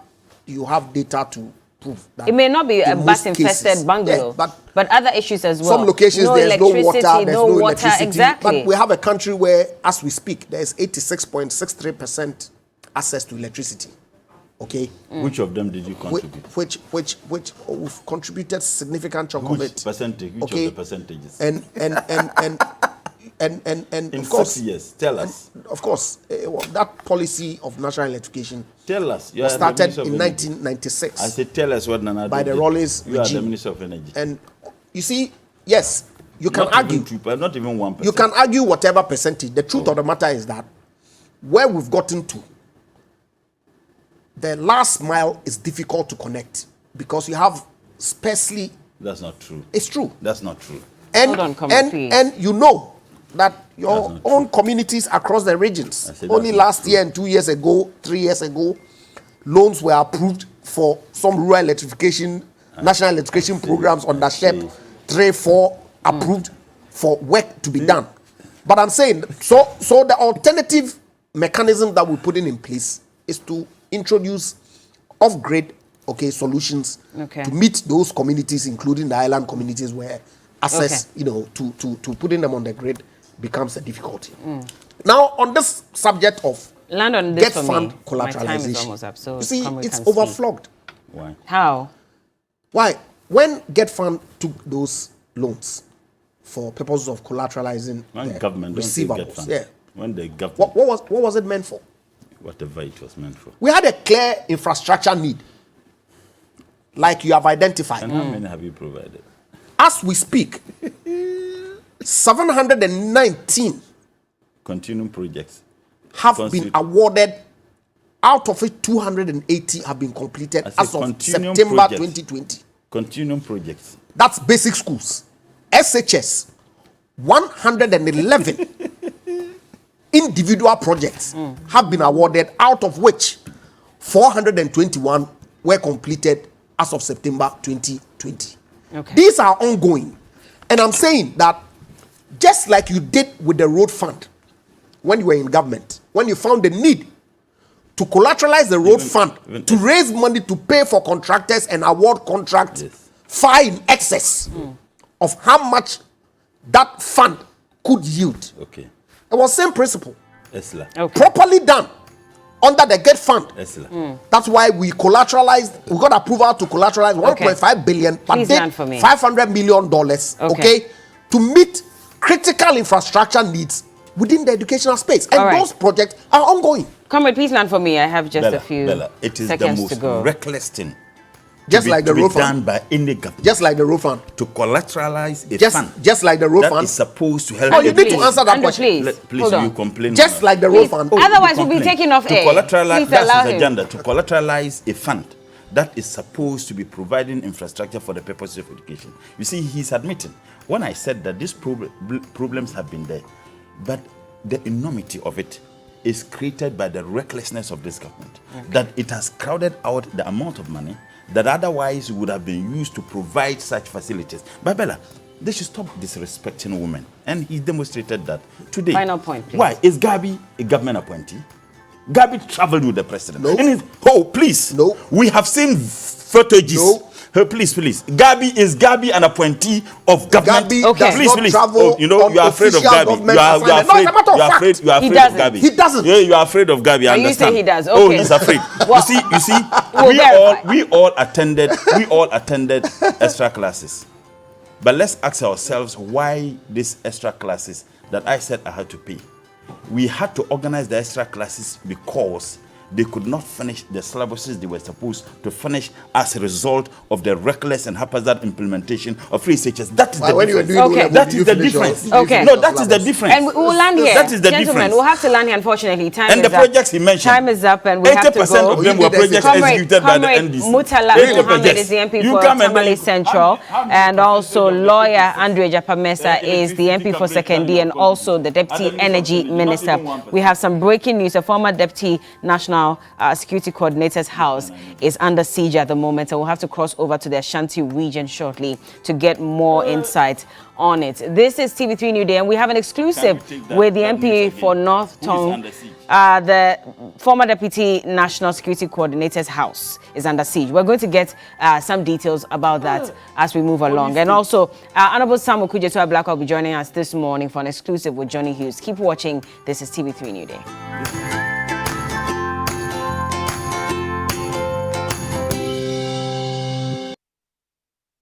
you have data to prove that. It may not be a in most bat-infested cases- bungalow, yeah, but other issues as well. some locations no there's no water, electricity, there's no no water, electricity. exactly. But we have a country where, as we speak, there's 86.63% access to electricity. Okay. Which of them did you contribute? Which we've contributed significant chunk of Which it. percentage? Which Okay. of the percentages? And in of course, 6 years, tell us. Of course, that policy of national electrification Tell us. You was are the started Minister of in Energy. 1996. I said, tell us what Nana by did. the Rawlings You are the regime. Minister of Energy. And you see, yes, you can Not argue. even 2%, not even 1%. You can argue whatever percentage. The truth of the matter is that where we've gotten to, the last mile is difficult to connect because you have sparsely. That's not true. It's true. That's not true. And, Hold on, Comrade, please. and you know that your That's not own communities across the regions, I said only that's not last true. year and 2 years ago, 3 years ago, loans were approved for some rural electrification, national electrification programs under SHEP, 3, 4 approved for work to be done. But I'm saying, so the alternative mechanism that we're putting in place is to introduce off-grid solutions Okay. to meet those communities, including the island communities where access, to putting them on the grid becomes a difficulty. Now, on this subject of Land on this get for fund me. My time is collateralization, almost up, so you see, Comrade it's can speak. overflogged. Why? How? Why? When Get Fund took those loans for purposes of collateralizing When the government don't say get receivables, funds. yeah. When the government, What was it meant for? whatever it was meant for. We had a clear infrastructure need, like you have identified. And how many have you provided? As we speak, 719 Continuing projects. have been awarded. Out of it, 280 have been completed I said as of continuing September projects. 2020. Continuing projects. That's basic schools. SHS, 111 individual projects have been awarded, out of which 421 were completed as of September 2020. Okay. These are ongoing. And I'm saying that just like you did with the road fund when you were in government, when you found the need to collateralize the road fund, to raise money to pay for contractors and award contracts Yes. far in excess of how much that fund could yield. Okay. It was same principle. Esla. Okay. Properly done under the Get Fund. Esla. That's why we collateralized, we got approval to collateralize 1.5 billion, but Please did land for me. $500 million, okay, to meet critical infrastructure needs within the educational space. And All right. those projects are ongoing. Comrade, please land for me. I have just a few Bella, it is the seconds to most go. reckless thing Just like the to be road fund. done by any government. Just like the road fund. To collateralize a fund Just like the road that fund. is supposed to help. Oh, you need to Please, answer that Andrew, question. please. Please, Hold on. you complain. Just like the road Please, fund. otherwise we'll be complain. taken off To air. collateralize, Please allow that's his him. agenda. To collateralize a fund that is supposed to be providing infrastructure for the purposes of education. You see, he's admitting. When I said that these problems have been there, but the enormity of it is created by the recklessness of this government. That it has crowded out the amount of money that otherwise would have been used to provide such facilities. But Bella, they should stop disrespecting women. And he demonstrated that today. Final point, please. Why? Is Gabi a government appointee? Gabi traveled with the president. No. And please. No. We have seen footages. No. Please. Gabi is an appointee of government. Gabi Okay. does not travel Oh, you know, on you are afraid of official Gabi. government You are assignment. No, it's a matter of fact. You are He afraid of doesn't. Gabi. He doesn't. Yeah, you are afraid of Gabi. I you understand. say he does. Oh, Okay. he's afraid. Well, you see, we'll verify. we all attended extra classes. But let's ask ourselves why these extra classes that I said I had to pay. We had to organize the extra classes because they could not finish the syllabuses they were supposed to finish as a result of the reckless and haphazard implementation of free researchers. That is the When you were difference. doing Okay. O-level, That did is you the finish your- difference. did you Okay. finish No, your that is the syllabus? difference. And we'll land here. That is the Gentlemen, difference. we'll have to land here, unfortunately. Time And is the up. projects he mentioned, Time is up, and we have to 80% go. of them were projects executed by the NDC. Mutala 80%. Muhammad is the MP You for come and Tamale then- Central, and also lawyer Andre Japamesa is the MP for Sekondi, and also the Deputy Energy Minister. We have some breaking news. A former Deputy National Security Coordinator's house is under siege at the moment, and we'll have to cross over to the Ashanti region shortly to get more insight on it. This is TV3 New Day, and we have an exclusive with the MP for North Tongue. The former Deputy National Security Coordinator's house is under siege. We're going to get some details about that as we move along. And also, Honorable Sam Okujetua Black will be joining us this morning for an exclusive with Johnny Hughes. Keep watching. This is TV3 New Day.